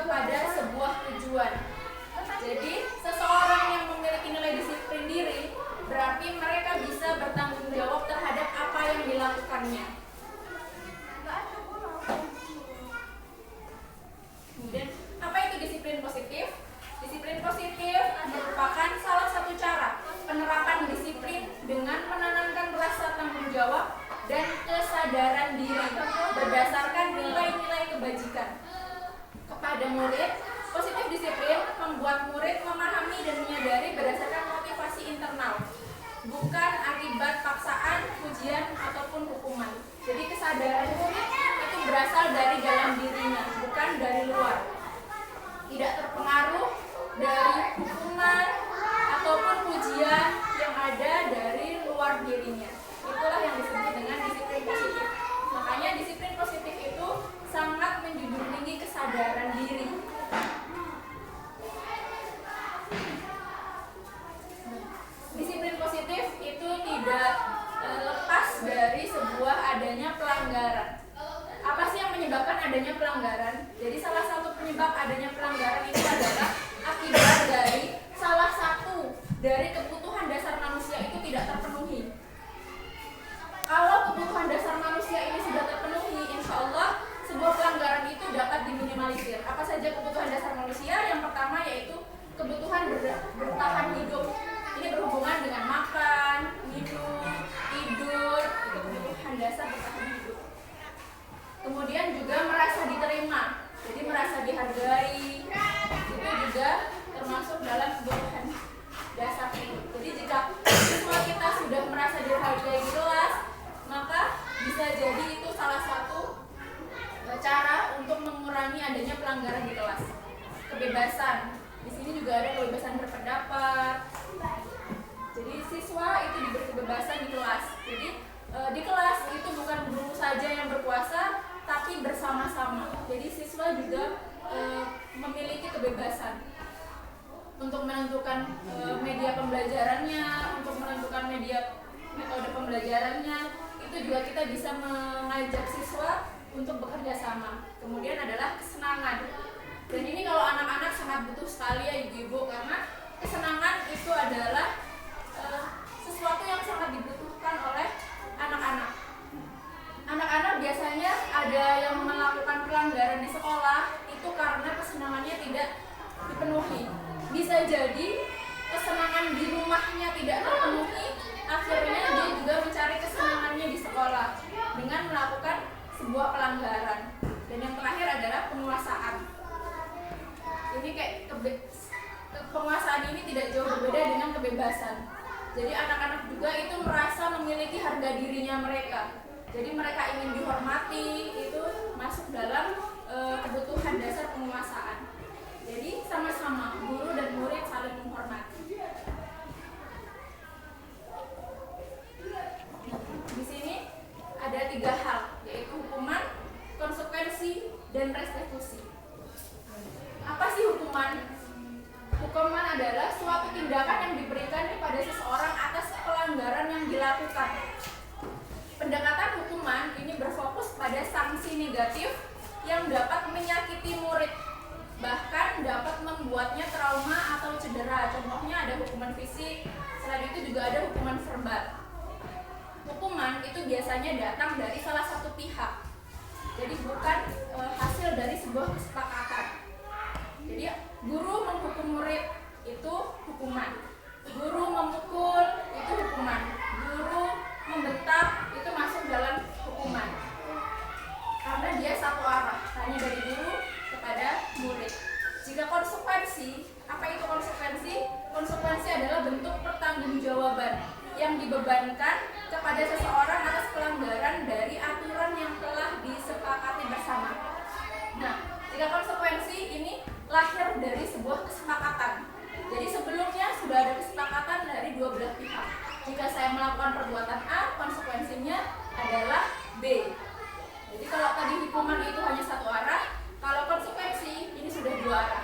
kepada sebuah tujuan. Jadi seseorang yang memiliki nilai disiplin diri berarti mereka bisa bertanggung jawab terhadap apa yang dilakukannya. Kemudian, apa itu disiplin positif? Disiplin positif merupakan salah satu cara penerapan disiplin dengan menanamkan rasa tanggung jawab dan kesadaran diri berdasarkan nilai-nilai kebajikan. Kepada murid, positif disiplin membuat murid memahami dan menyadari berdasarkan motivasi internal, bukan akibat paksaan, ujian, ataupun hukuman. Jadi kesadaran murid itu berasal dari dalam dirinya, bukan dari luar. Tidak terpengaruh dari hukuman ataupun ujian yang ada dari luar dirinya. Itulah yang disebut dengan disiplin positif. Makanya disiplin positif itu sangat menjunjung tinggi kesadaran diri. Disiplin positif itu tidak lepas dari sebuah adanya pelanggaran. Apa sih yang menyebabkan adanya pelanggaran? Jadi salah satu penyebab adanya pelanggaran itu adalah akibat dari salah satu dari kebutuhan dasar manusia itu tidak terpenuhi. Kalau kebutuhan dasar manusia ini sudah terpenuhi, insya Allah sebuah pelanggaran itu dapat diminimalisir. Apa saja kebutuhan dasar manusia? Yang pertama yaitu kebutuhan bertahan hidup. Ini berhubungan dengan makan, minum, tidur, itu kebutuhan dasar bertahan hidup. Kemudian juga merasa diterima, jadi merasa dihargai, itu juga termasuk dalam kebutuhan dasar hidup. Jadi jika siswa kita sudah merasa dihargai di kelas, maka bisa jadi itu salah satu cara untuk mengurangi adanya pelanggaran di kelas. Kebebasan, di sini juga ada kebebasan berpendapat. Jadi siswa itu diberi kebebasan di kelas. Jadi di kelas itu bukan guru saja yang berkuasa, tapi bersama-sama. Jadi siswa juga memiliki kebebasan untuk menentukan media pembelajarannya, untuk menentukan metode pembelajarannya. Itu juga kita bisa mengajak siswa untuk bekerja sama. Kemudian adalah kesenangan. Dan ini kalau anak-anak sangat butuh sekali ya ibu-ibu, karena kesenangan itu adalah sesuatu yang sangat dibutuhkan oleh anak-anak. Anak-anak biasanya ada yang melakukan pelanggaran di sekolah itu karena kesenangannya tidak dipenuhi. Bisa jadi kesenangan di rumahnya tidak terpenuhi, akhirnya dia juga mencari kesenangannya di sekolah dengan melakukan sebuah pelanggaran. Dan yang terakhir adalah penguasaan. Ini kayak penguasaan ini tidak jauh berbeda dengan kebebasan. Jadi anak-anak juga itu merasa memiliki harga dirinya mereka. Jadi mereka ingin dihormati, itu masuk dalam kebutuhan dasar penguasaan. Jadi sama-sama guru dan murid saling menghormati. Di sini ada 3 hal, yaitu hukuman, konsekuensi, dan restitusi. Apa sih hukuman? Hukuman adalah suatu tindakan yang diberikan kepada seseorang atas pelanggaran yang dilakukan. Pendekatan hukuman ini berfokus pada sanksi negatif yang dapat menyakiti murid, bahkan dapat membuatnya trauma atau cedera. Contohnya ada hukuman fisik, selain itu juga ada hukuman verbal. Hukuman itu biasanya datang dari salah satu pihak, jadi bukan hasil dari sebuah kesepakatan. Jadi guru menghukum murid itu hukuman, guru memukul itu hukuman, guru membentak itu masuk dalam hukuman, karena dia satu arah, hanya dari guru kepada murid. Jika konsekuensi, apa itu konsekuensi? Konsekuensi adalah bentuk pertanggungjawaban yang dibebankan kepada seseorang atas pelanggaran dari aturan yang telah disepakati bersama. Nah, jika konsekuensi ini lahir dari sebuah kesepakatan. Jadi sebelumnya sudah ada kesepakatan dari dua belah pihak. Jika saya melakukan perbuatan A, konsekuensinya adalah B. Jadi kalau tadi hukuman itu hanya satu arah, kalau konsekuensi ini sudah dua arah.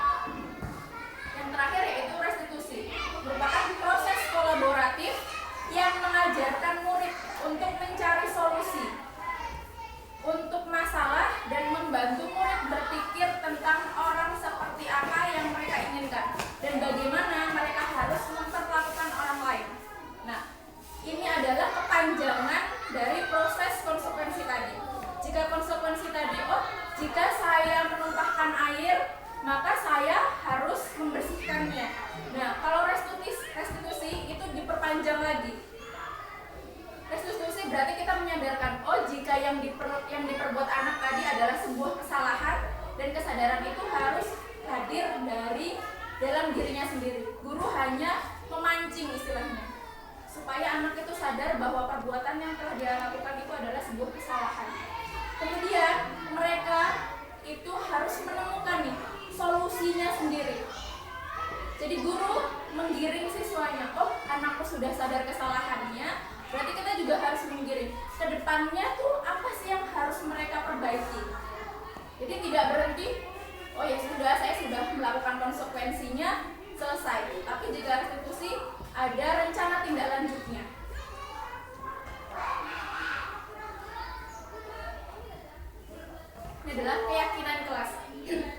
Yang terakhir yaitu restitusi, merupakan proses kolaboratif yang mengajarkan murid untuk mencari solusi untuk masalah dan membantu murid berpikir tentang orang seperti maka saya harus membersihkannya. Nah, kalau restitusi itu diperpanjang lagi. Restitusi berarti kita menyadarkan, oh jika yang diperbuat anak tadi adalah sebuah kesalahan, dan kesadaran itu harus hadir dari dalam dirinya sendiri. Guru hanya memancing istilahnya, supaya anak itu sadar bahwa perbuatan yang telah dia lakukan itu adalah sebuah kesalahan. Kemudian mereka itu harus menemukan nih solusinya sendiri. Jadi guru menggiring siswanya, oh anakku sudah sadar kesalahannya, berarti kita juga harus menggiring ke depannya tuh apa sih yang harus mereka perbaiki. Jadi tidak berhenti, oh ya sudah, saya sudah melakukan konsekuensinya, selesai. Tapi jika restitusi ada rencana tindak lanjutnya. Ini adalah keyakinan kelas.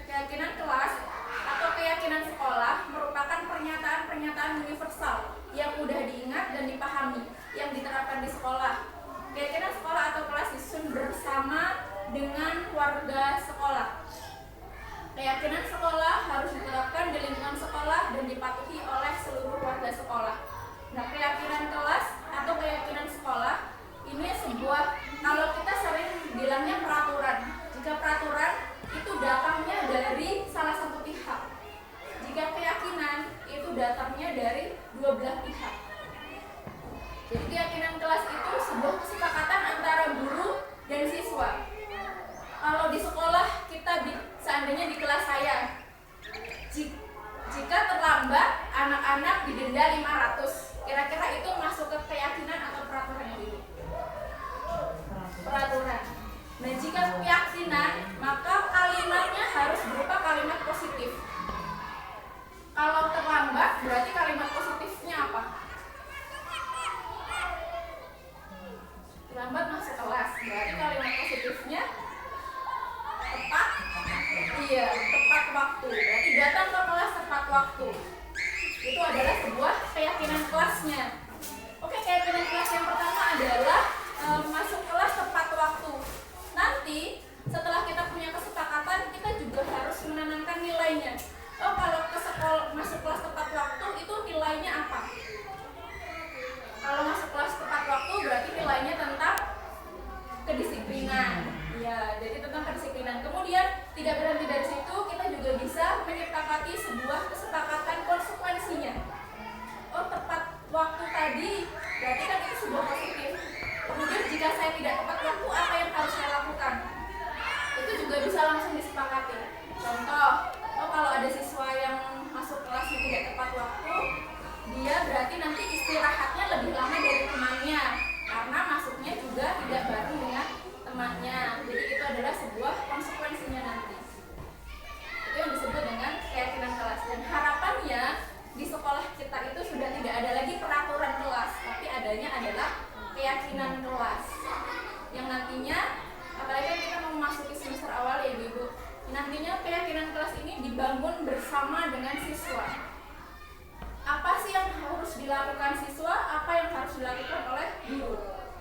Keyakinan kelas atau keyakinan sekolah merupakan pernyataan-pernyataan universal yang mudah diingat dan dipahami, yang diterapkan di sekolah. Keyakinan sekolah atau kelas disusun bersama dengan warga sekolah. Keyakinan sekolah harus diterapkan di lingkungan sekolah dan dipatuhi oleh seluruh warga sekolah. Nah, keyakinan kelas atau keyakinan sekolah ini sebuah, kalau kita sering bilangnya peraturan. Jika peraturan itu datangnya dari salah satu pihak. Jika keyakinan itu datangnya dari dua belah pihak. Jadi keyakinan kelas itu sebuah kesepakatan antara guru dan siswa. Kalau di sekolah kita seandainya di kelas saya, jika terlambat anak-anak didenda 500. Kira-kira itu masuk ke keyakinan atau peraturan ini? Peraturan. Nah, jika keyakinan, maka kalimatnya harus berupa kalimat positif. Kalau terlambat, berarti kalimat positifnya apa? Terlambat masuk kelas, berarti kalimat positifnya tepat. Iya, tepat waktu. Berarti datang ke kelas tepat waktu. Itu adalah sebuah keyakinan kelasnya. Oke, keyakinan kelas yang pertama adalah masuk kelas tepat waktu. Nanti setelah kita punya kesepakatan, kita juga harus menanamkan nilainya. Oh, kalau ke sekolah masuk kelas tepat waktu itu nilainya apa? Kalau masuk kelas tepat waktu berarti nilainya tentang kedisiplinan. Ya, jadi tentang kedisiplinan. Kemudian tidak berhenti dari situ, kita juga bisa menyepakati sebuah kesepakatan konsekuensinya. Oh, tepat waktu tadi berarti kan itu sebuah positif. Kemudian jika saya tidak tepat waktu, apa yang harus saya lakukan? Itu juga bisa langsung disepakati. Contoh, oh kalau ada siswa yang masuk kelasnya tidak tepat waktu, dia berarti nanti istirahatnya lebih lama dari temannya, karena masuknya juga tidak bareng dengan temannya. Jadi itu adalah sebuah konsekuensinya nanti. Itu yang disebut dengan keyakinan kelas. Dan harapannya di sekolah kita itu sudah tidak ada lagi peraturan kelas, tapi adanya adalah keyakinan kelas. Yang nantinya, apalagi kan kita mau memasuki semester awal ya Ibu, nantinya keyakinan kelas ini dibangun bersama dengan siswa. Apa sih yang harus dilakukan siswa, apa yang harus dilakukan oleh guru.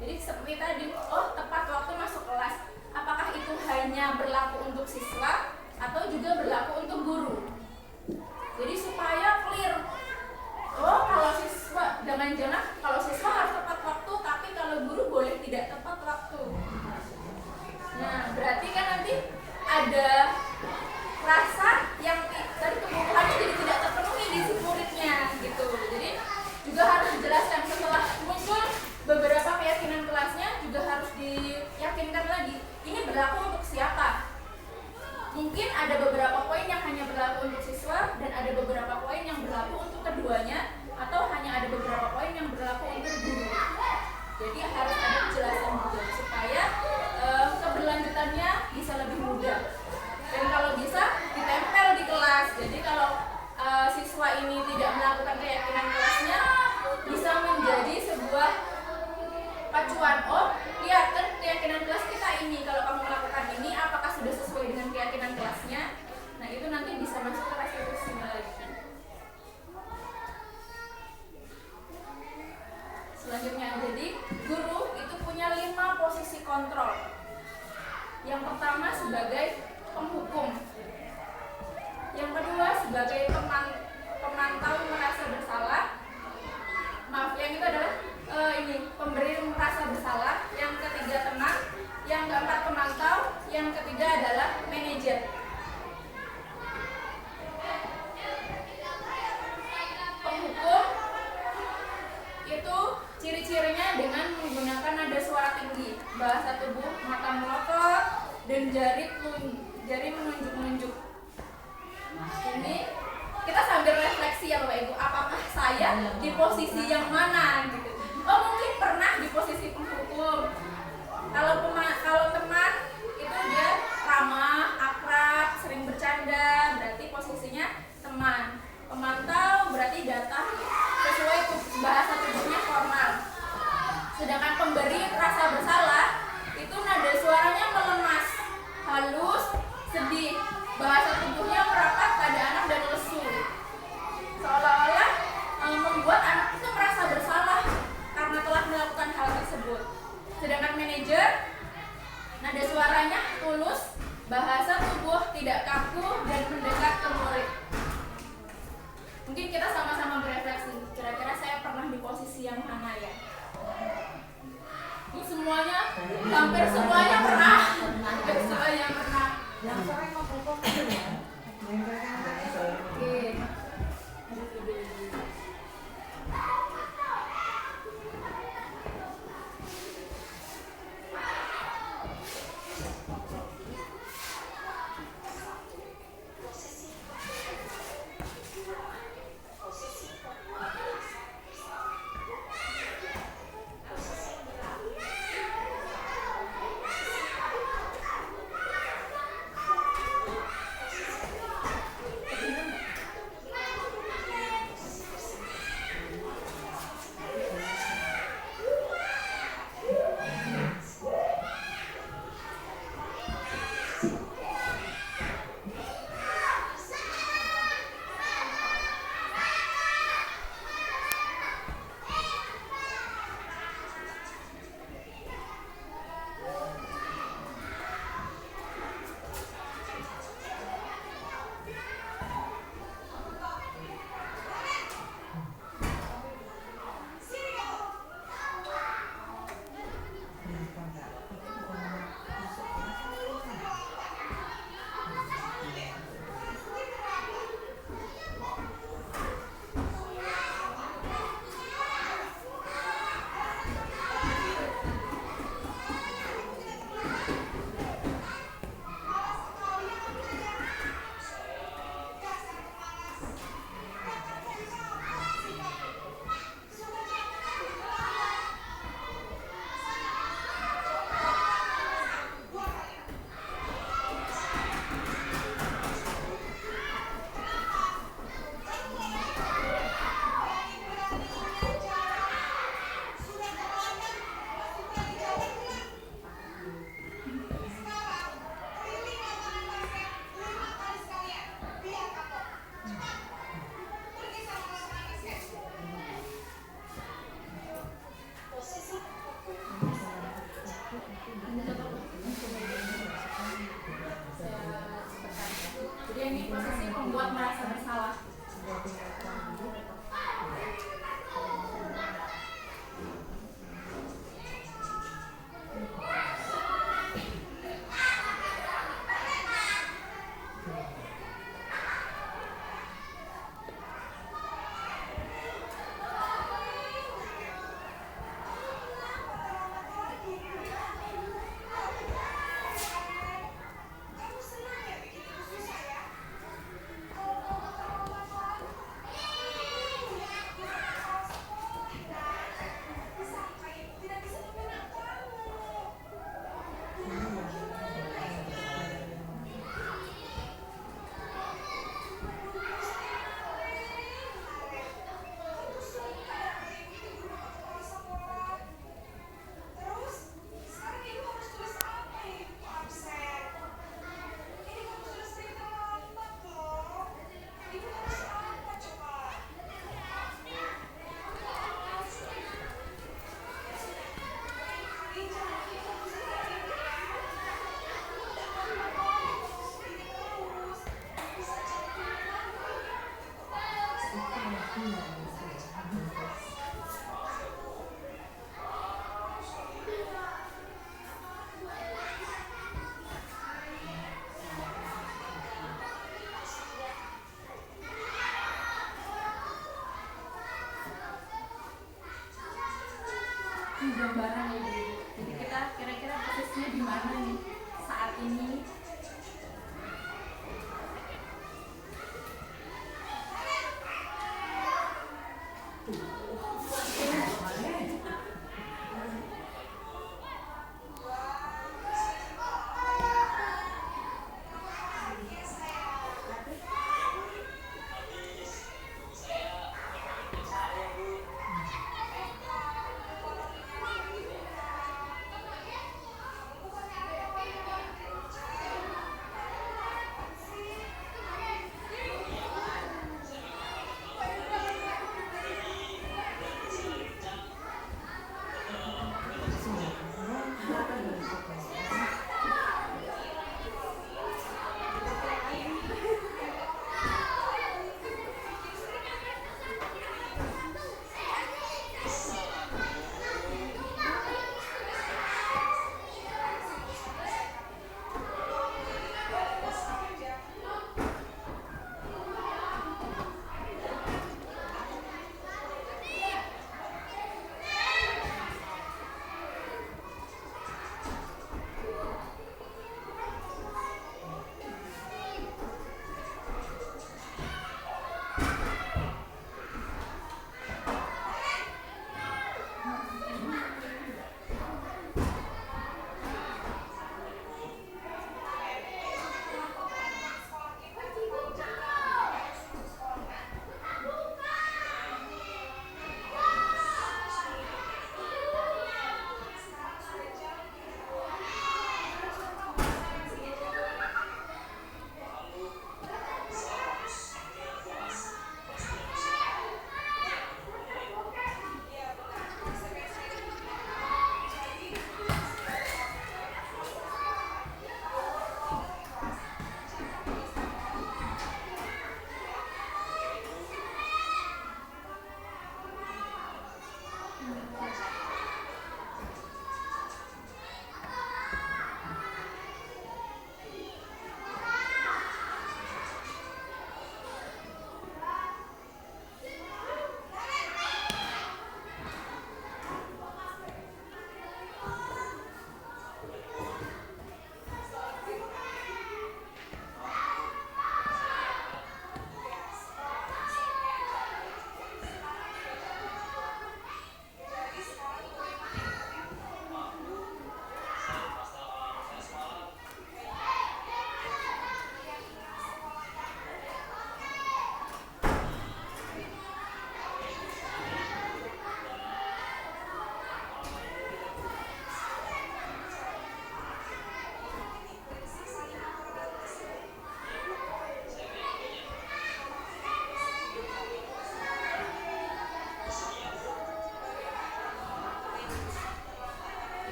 Jadi seperti tadi, oh tepat waktu masuk kelas, apakah itu hanya berlaku untuk siswa atau juga berlaku untuk guru. Jadi supaya clear, oh kalau siswa, jangan-jangan kalau siswa harus tepat waktu, tapi kalau guru boleh tidak tepat waktu. Nah, berarti kan nanti ada rasa yang dari kebutuhannya jadi tidak terpenuhi di si muridnya gitu. Jadi juga harus dijelaskan setelah muncul beberapa keyakinan kelasnya, juga harus diyakinkan lagi ini berlaku untuk siapa. Mungkin ada beberapa poin yang hanya berlaku untuk siswa dan ada beberapa poin yang berlaku untuk keduanya, atau hanya ada beberapa poin yang berlaku untuk guru. Jadi harus ada penjelasan juga supaya keberlanjutannya bisa lebih mudah. Dan kalau bisa ditempel di kelas. Jadi kalau siswa ini tidak melakukan keyakinan kelasnya, bisa menjadi sebuah pacuan. Oh, lihat kan keyakinan kelas kita ini. Kalau kamu melakukan ini, apakah sudah sesuai dengan keyakinan kelasnya? Nah, itu nanti bisa masuk ke restitusinya lagi. sebagai pemantau merasa bersalah. Maaf, yang itu adalah ini pemberi merasa bersalah, yang ketiga teman, yang keempat pemantau, yang ketiga adalah manajer. Penghukum itu ciri-cirinya dengan menggunakan nada suara tinggi, bahasa tubuh, mata melotot, dan jari menunjuk-nunjuk. Ini kita sambil refleksi ya Bapak Ibu, apakah saya di posisi yang mana gitu. Oh, mungkin pernah di posisi penghukum. Kalau teman itu dia ramah, akrab, sering bercanda, berarti posisinya teman. Pemantau berarti datang sesuai bahasa tubuhnya formal. Sedangkan pemberi rasa bersalah itu nada suaranya melemas, halus, sedih, bahasa tubuhnya merapat pada anak dan lesu, seolah-olah membuat anak itu merasa bersalah karena telah melakukan hal tersebut. Sedangkan manajer, nada suaranya tulus, bahasa tubuh tidak kaku dan mendekat ke murid. Mungkin kita sama-sama berefleksi, kira-kira saya pernah di posisi yang mana ya? Ini semuanya, hampir semuanya pernah. Hampir semuanya pernah. Yang sering ngomong ya. Oke. Jadi ini posisi membuat merasa bersalah. Ini gambaran ya, Bu. Jadi kita kira-kira posisinya di mana nih saat ini?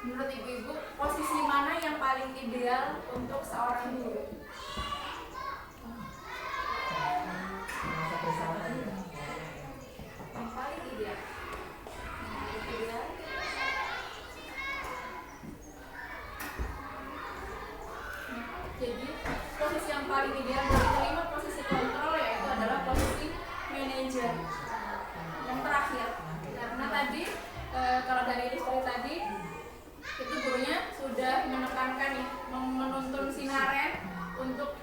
Menurut ibu-ibu, posisi mana yang paling ideal untuk seorang guru? Yang paling ideal. Yang paling ideal manajer. Yang terakhir, karena tadi kalau dari illustrasi tadi itu gurunya sudah menekankan nih, menuntun si Naren untuk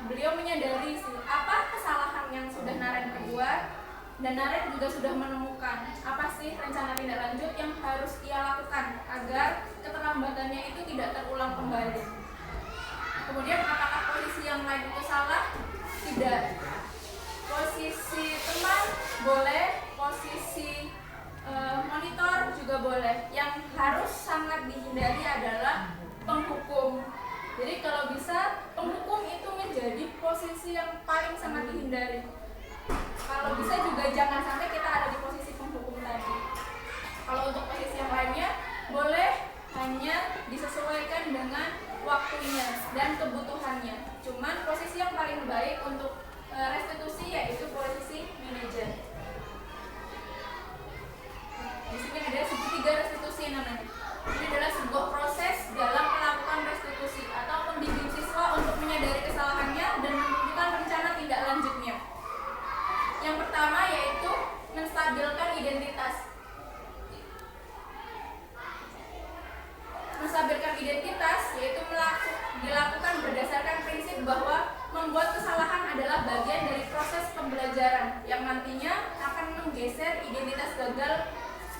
beliau menyadari apa kesalahan yang sudah Naren perbuat, dan Naren juga sudah menemukan apa sih rencana tindak lanjut yang harus ia lakukan agar keterlambatannya itu tidak terulang kembali. Kemudian apakah posisi yang lain itu salah? Tidak. Posisi teman boleh, posisi monitor juga boleh. Yang harus sangat dihindari adalah penghukum. Jadi kalau bisa penghukum itu menjadi posisi yang paling sangat dihindari. Kalau bisa juga jangan sampai kita ada di posisi penghukum tadi. Kalau untuk posisi yang lainnya boleh, hanya disesuaikan dengan waktunya dan kebutuhannya. Cuman posisi yang paling baik untuk restitusi yaitu posisi manajer. Di sini ada segitiga restitusi namanya. Ini adalah sebuah proses dalam melakukan restitusi atau membimbing siswa untuk menyadari kesalahannya dan menentukan rencana tindak lanjutnya. Yang pertama yaitu menstabilkan identitas. Menstabilkan identitas yaitu dilakukan berdasarkan prinsip bahwa membuat kesalahan adalah bagian dari proses pembelajaran yang nantinya akan menggeser identitas gagal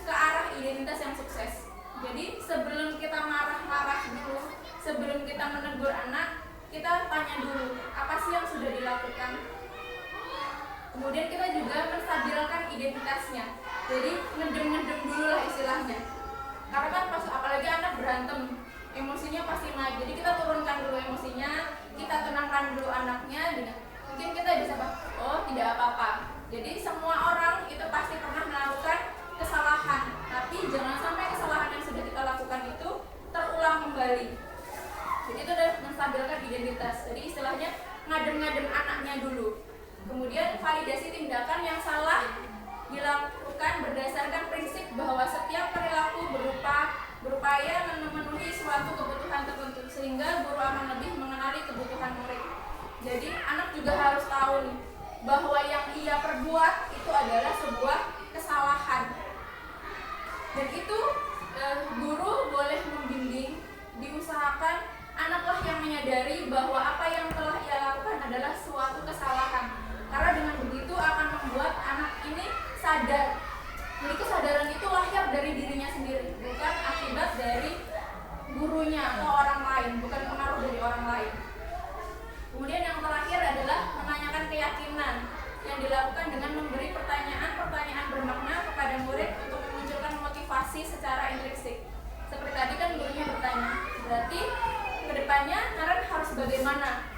ke arah identitas yang sukses. Jadi sebelum kita marah-marah dulu, sebelum kita menegur anak, kita tanya dulu apa sih yang sudah dilakukan. Kemudian kita juga menstabilkan identitasnya. Jadi ngedem-ngedem dulu lah istilahnya. Karena kan pas apalagi anak berantem, emosinya pasti naik. Jadi kita turunkan dulu emosinya, kita tenangkan dulu anaknya. Mungkin kita bisa oh tidak apa-apa. Jadi semua orang itu pasti pernah melakukan kesalahan, tapi jangan sampai kesalahan yang sudah kita lakukan itu terulang kembali. Jadi itu adalah menstabilkan identitas. Jadi istilahnya ngadem-ngadem anaknya dulu. Kemudian validasi tindakan yang salah dilakukan berdasarkan prinsip bahwa setiap perilaku berupaya memenuhi suatu kebutuhan tertentu, sehingga guru akan lebih mengenali kebutuhan murid. Jadi anak juga harus tahu nih, bahwa yang ia perbuat itu adalah sebuah kesalahan. Dan itu guru boleh membimbing, diusahakan anaklah yang menyadari bahwa apa yang telah ia lakukan adalah suatu kesalahan. Karena dengan begitu akan membuat anak ini sadar. Jadi kesadaran itu lahir dari dirinya sendiri, bukan akibat dari gurunya atau orang lain, bukan pengaruh dari orang lain. Kemudian yang terakhir adalah menanyakan keyakinan yang dilakukan dengan memberi pertanyaan-pertanyaan bermakna kepada murid untuk memunculkan motivasi secara intrinsik. Seperti tadi kan gurunya bertanya, berarti kedepannya Naren harus bagaimana?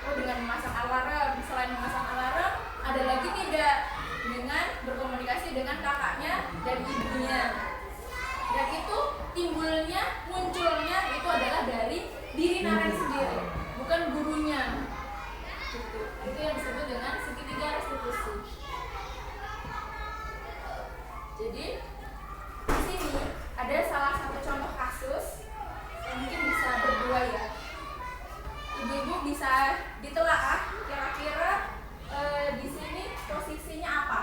Oh, dengan memasang alarm. Selain memasang alarm, ada lagi tidak? Dengan berkomunikasi dengan kakaknya dan ibunya. Dan itu munculnya itu adalah dari diri Naren sendiri, bukan gurunya. Gitu. Itu yang disebut dengan segitiga restitusi. Jadi di sini ada salah satu contoh kasus yang mungkin bisa berdua ya. Ibu-ibu bisa ditelaah kira-kira di sini posisinya apa?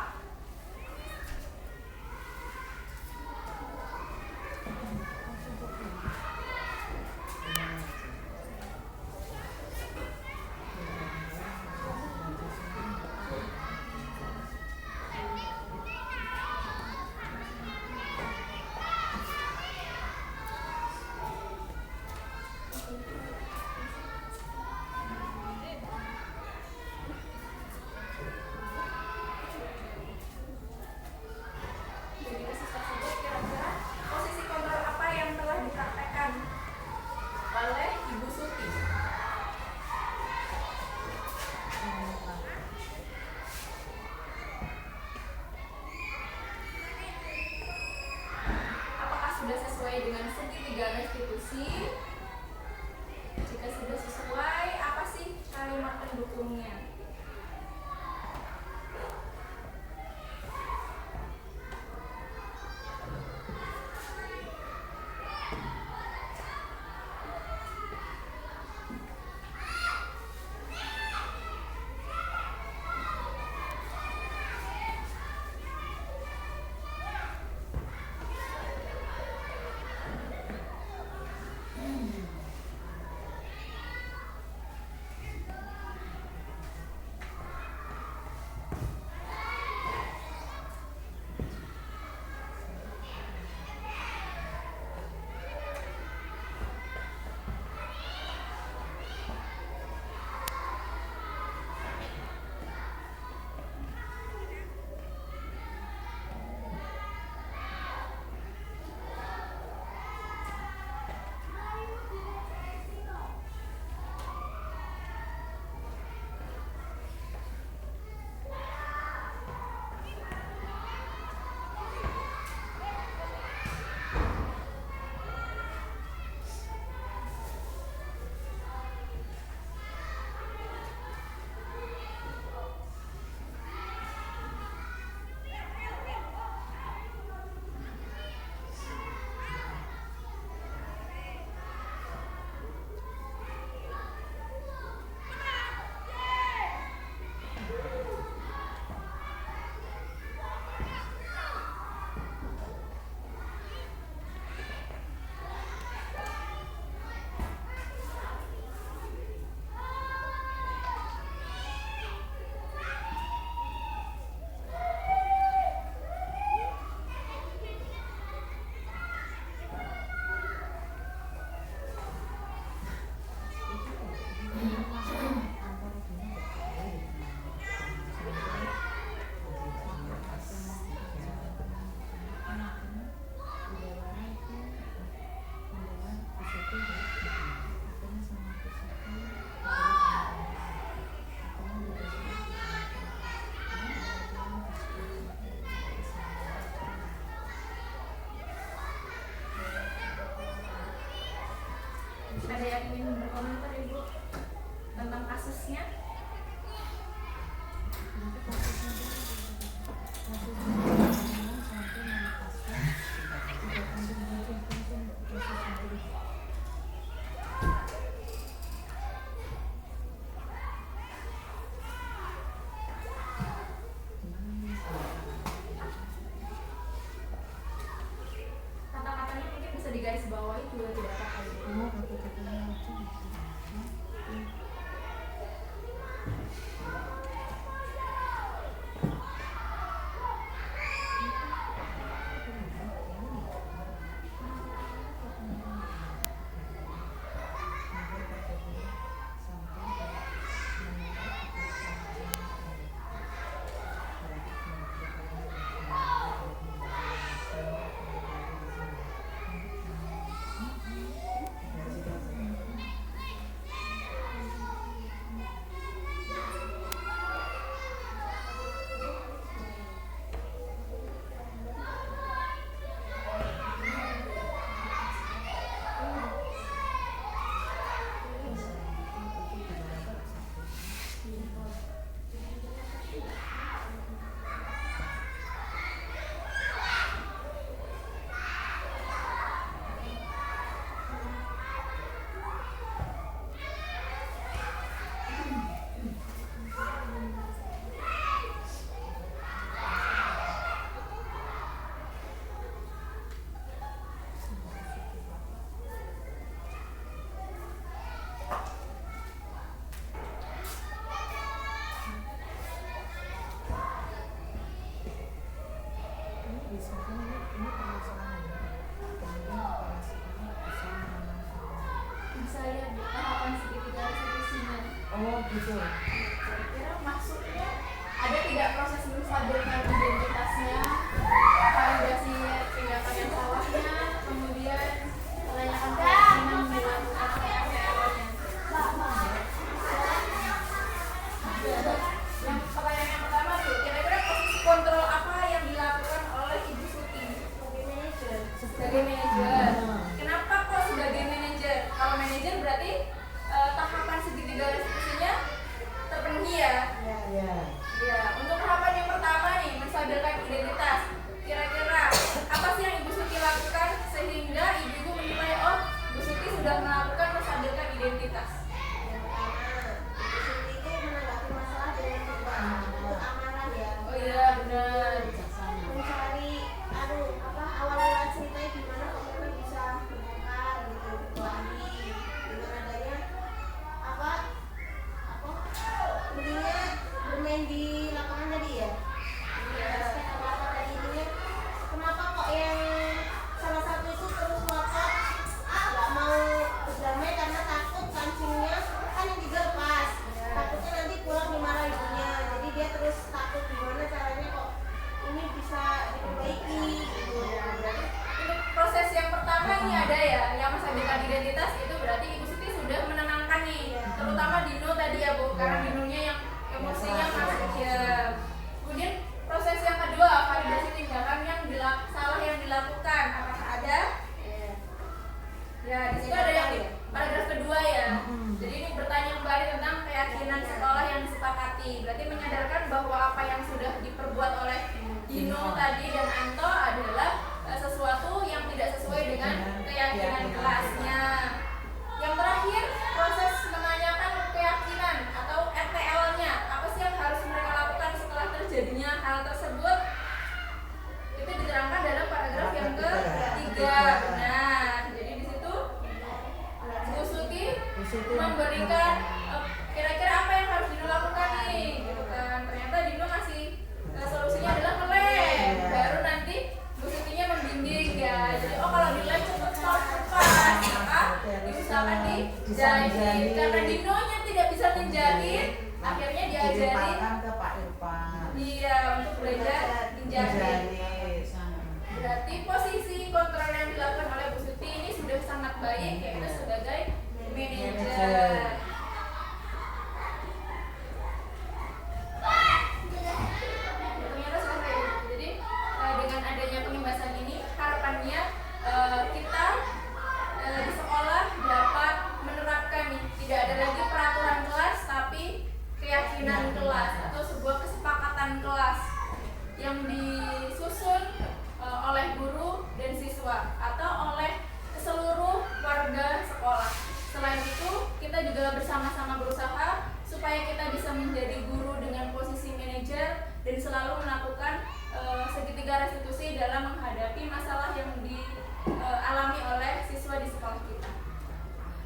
Sudah sesuai dengan segitiga restitusi? Jika sudah sesuai, apa sih kalimat pendukungnya? yang ingin berkomentar Ibu tentang kasusnya? Kata-katanya mungkin bisa digaris bawahi juga tidak apa-apa Ibu. Bisa ya Bu, tahapan segitiga resolusinya. Oh gitu. Kira-kira maksudnya ada tidak proses menstabilkan identitasnya, validasi tindakan yang salahnya, kemudian menanyakan keyakinan dilakukan RTL-nya. Yang pertanyaan yang pertama tuh, kira-kira proses kontrol apa yang dilakukan oleh Ibu Suti sebagai manajer? Kenapa kok sebagai manajer? Kalau manajer berarti tahapan segitiga restitusinya terpenuhi ya? Iya. Ya, untuk tahapan yang pertama nih, menstabilkan identitas. Kira-kira apa sih yang Ibu Suti lakukan sehingga ibu-ibu menilai oh Ibu Suti sudah melakukan menstabilkan identitas? Yang pertama, Ibu Suti itu menanggapi masalah dengan keamanan ya. Oh iya benar. Mencari awal mula ceritanya gimana kok mereka bisa membongkar gitu lagi dengan adanya intinya bermain di lapangan tadi ya. Kenapa kok yang salah satu itu terus ngotot nggak mau berdamai karena takut kancingnya kan yang tiga lepas, takutnya nanti pulang dimarahi ibunya, jadi dia terus takut gimana caranya kok ini bisa diperbaiki gitu. Untuk proses yang pertama ini ada ya, yang menstabilkan identitas itu berarti Ibu Suti sudah menenangkan nih, terutama Dino tadi ya Bu, karena Dinonya yang emosinya masuk ya. Kemudian proses yang kedua, validasi tindakan yang salah yang dilakukan, apakah ada? Ya, di situ ada yang di paragraf kedua ya. Jadi ini bertanya kembali tentang keyakinan sekolah yang disepakati. Berarti menyadarkan bahwa apa yang sudah diperbuat oleh Dino tadi dan Anto adalah sesuatu yang tidak sesuai dengan keyakinan kelasnya. Yang terakhir, proses menanyakan keyakinan atau RTL-nya. Apa sih yang harus mereka lakukan setelah terjadinya hal tersebut? Itu diterangkan dalam paragraf yang ketiga. Benar. Jadi di situ Bu Suti memberikan kira-kira apa yang harus Dino lakukan nih, gitu kan. Ternyata Dino ngasih solusinya adalah ngelem. Baru bersama-sama berusaha supaya kita bisa menjadi guru dengan posisi manajer dan selalu melakukan segitiga restitusi dalam menghadapi masalah yang dialami oleh siswa di sekolah kita.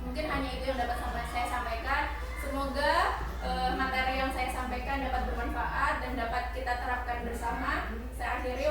Mungkin hanya itu yang dapat saya sampaikan. Semoga materi yang saya sampaikan dapat bermanfaat dan dapat kita terapkan bersama. Saya akhiri.